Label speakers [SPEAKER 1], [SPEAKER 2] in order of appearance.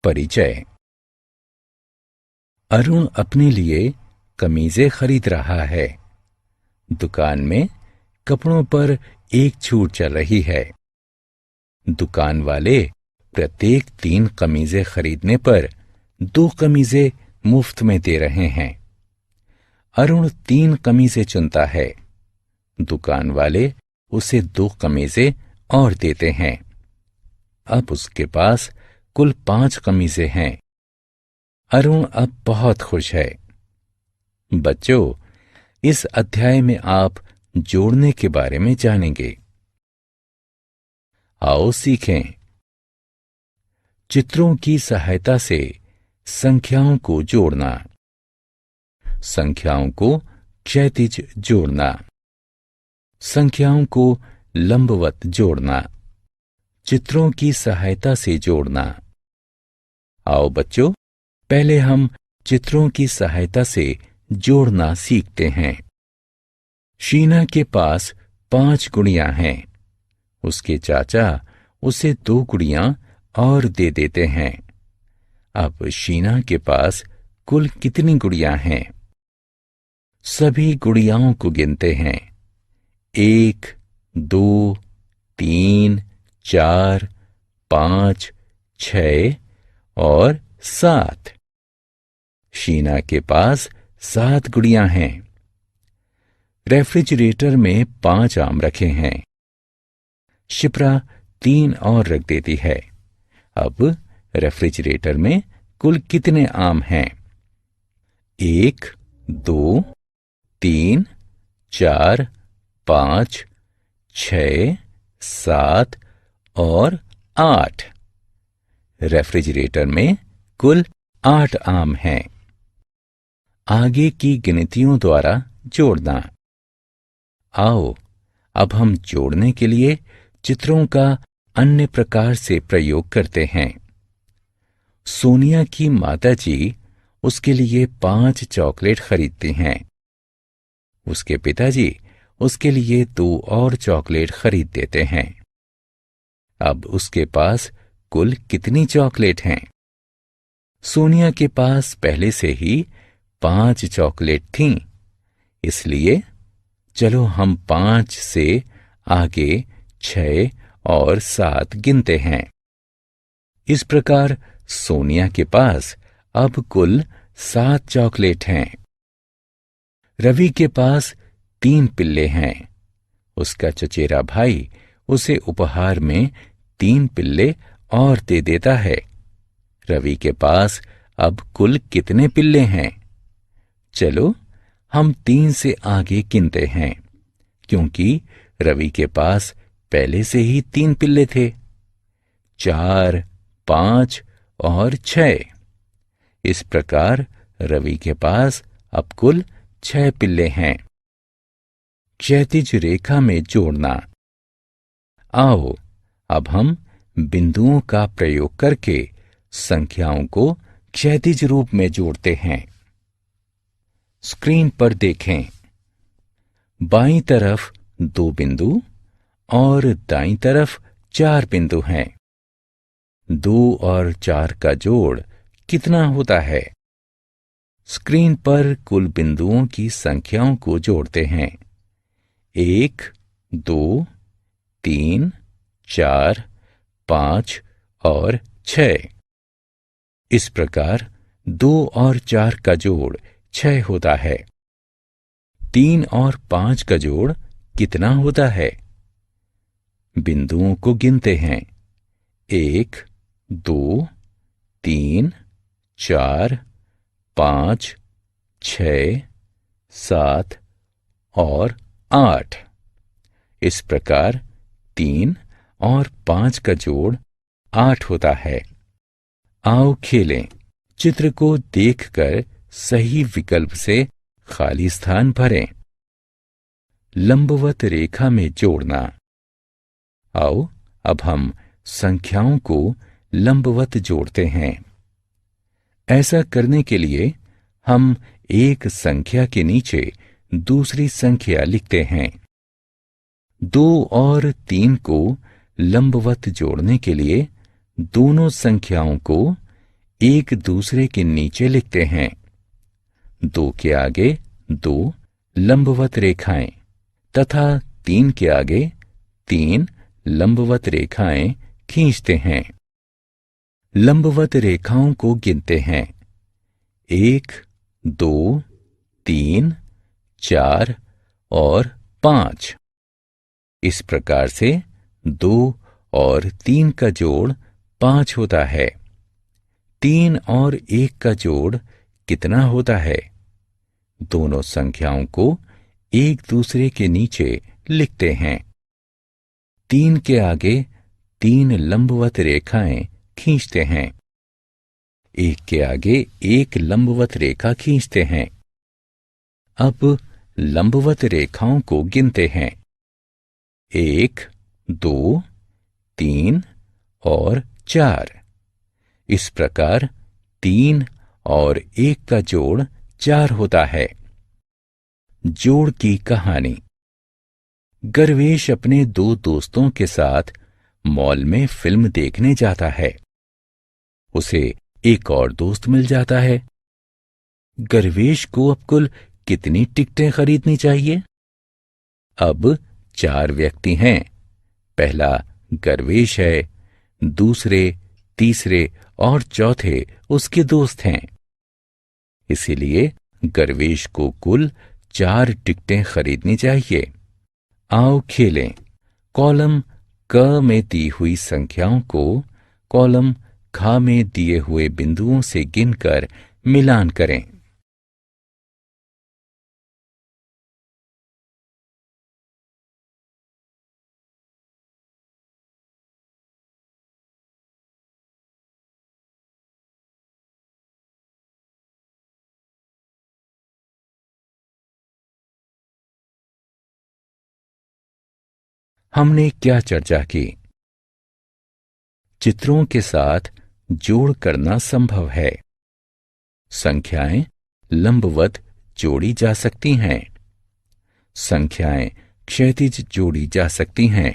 [SPEAKER 1] परिचय। अरुण अपने लिए कमीजें खरीद रहा है। दुकान में कपड़ों पर एक छूट चल रही है। दुकान वाले प्रत्येक 3 कमीजें खरीदने पर 2 कमीजें मुफ्त में दे रहे हैं। अरुण 3 कमीजें चुनता है। दुकान वाले उसे 2 कमीजें और देते हैं। अब उसके पास कुल 5 कमीजें हैं। अरुण अब बहुत खुश है। बच्चों, इस अध्याय में आप जोड़ने के बारे में जानेंगे। आओ सीखें। चित्रों की सहायता से संख्याओं को जोड़ना। संख्याओं को क्षैतिज जोड़ना। संख्याओं को लंबवत जोड़ना। चित्रों की सहायता से जोड़ना। आओ बच्चों, पहले हम चित्रों की सहायता से जोड़ना सीखते हैं। शीना के पास 5 गुड़ियां हैं। उसके चाचा उसे 2 गुड़ियां और दे देते हैं। अब शीना के पास कुल कितनी गुड़ियां हैं? सभी गुड़ियाओं को गिनते हैं। 1, 2, 3, 4, 5, 6 और 7। शीना के पास 7 गुड़ियां हैं। रेफ्रिजरेटर में 5 आम रखे हैं। शिप्रा 3 और रख देती है। अब रेफ्रिजरेटर में कुल कितने आम हैं? 1, 2, 3, 4, 5, 6, 7 और 8। रेफ्रिजरेटर में कुल 8 आम हैं। आगे की गिनतियों द्वारा जोड़ना। आओ, अब हम जोड़ने के लिए चित्रों का अन्य प्रकार से प्रयोग करते हैं। सोनिया की माताजी उसके लिए 5 चॉकलेट खरीदती हैं। उसके पिताजी उसके लिए 2 और चॉकलेट खरीद देते हैं। अब उसके पास कुल कितनी चॉकलेट हैं? सोनिया के पास पहले से ही 5 चॉकलेट थीं, इसलिए चलो हम 5 से आगे 6 और 7 गिनते हैं। इस प्रकार सोनिया के पास अब कुल 7 चॉकलेट हैं। रवि के पास 3 पिल्ले हैं। उसका चचेरा भाई उसे उपहार में 3 पिल्ले और दे देता है। रवि के पास अब कुल कितने पिल्ले हैं? चलो हम 3 से आगे गिनते हैं, क्योंकि रवि के पास पहले से ही 3 पिल्ले थे। 4, 5 और 6। इस प्रकार रवि के पास अब कुल 6 पिल्ले हैं। क्षैतिज रेखा में जोड़ना। आओ, अब हम बिंदुओं का प्रयोग करके संख्याओं को क्षैतिज रूप में जोड़ते हैं। स्क्रीन पर देखें। बाईं तरफ 2 बिंदु और दाईं तरफ 4 बिंदु हैं। 2 और 4 का जोड़ कितना होता है? स्क्रीन पर कुल बिंदुओं की संख्याओं को जोड़ते हैं। 1, 2, 3, 4, 5 और 6। इस प्रकार 2 और 4 का जोड़ 6 होता है। 3 और 5 का जोड़ कितना होता है? बिंदुओं को गिनते हैं। 1, 2, 3, 4, 5, 6, 7 और 8। इस प्रकार 3 और 5 का जोड़ 8 होता है। आओ खेलें। चित्र को देखकर सही विकल्प से खाली स्थान भरें। लंबवत रेखा में जोड़ना। आओ, अब हम संख्याओं को लंबवत जोड़ते हैं। ऐसा करने के लिए हम एक संख्या के नीचे दूसरी संख्या लिखते हैं। 2 और 3 को लंबवत जोड़ने के लिए दोनों संख्याओं को एक दूसरे के नीचे लिखते हैं। 2 के आगे 2 लंबवत रेखाएं तथा 3 के आगे 3 लंबवत रेखाएं खींचते हैं। लंबवत रेखाओं को गिनते हैं। 1, 2, 3, 4 और 5। इस प्रकार से 2 और 3 का जोड़ 5 होता है। 3 और 1 का जोड़ कितना होता है? दोनों संख्याओं को एक दूसरे के नीचे लिखते हैं। 3 के आगे 3 लंबवत रेखाएं खींचते हैं। 1 के आगे 1 लंबवत रेखा खींचते हैं। अब लंबवत रेखाओं को गिनते हैं। 1, 2, 3 और 4। इस प्रकार 3 और 1 का जोड़ 4 होता है। जोड़ की कहानी। गर्वेश अपने 2 दोस्तों के साथ मॉल में फिल्म देखने जाता है। उसे एक और दोस्त मिल जाता है। गर्वेश को अब कुल कितनी टिकटें खरीदनी चाहिए? अब 4 व्यक्ति हैं। पहला गर्वेश है, दूसरे, तीसरे और चौथे उसके दोस्त हैं। इसीलिए गर्वेश को कुल 4 टिकटें खरीदनी चाहिए। आओ खेलें। कॉलम क में दी हुई संख्याओं को कॉलम ख में दिए हुए बिंदुओं से गिनकर मिलान करें। हमने क्या चर्चा की? चित्रों के साथ जोड़ करना संभव है। संख्याएं लंबवत जोड़ी जा सकती हैं। संख्याएं क्षैतिज जोड़ी जा सकती हैं।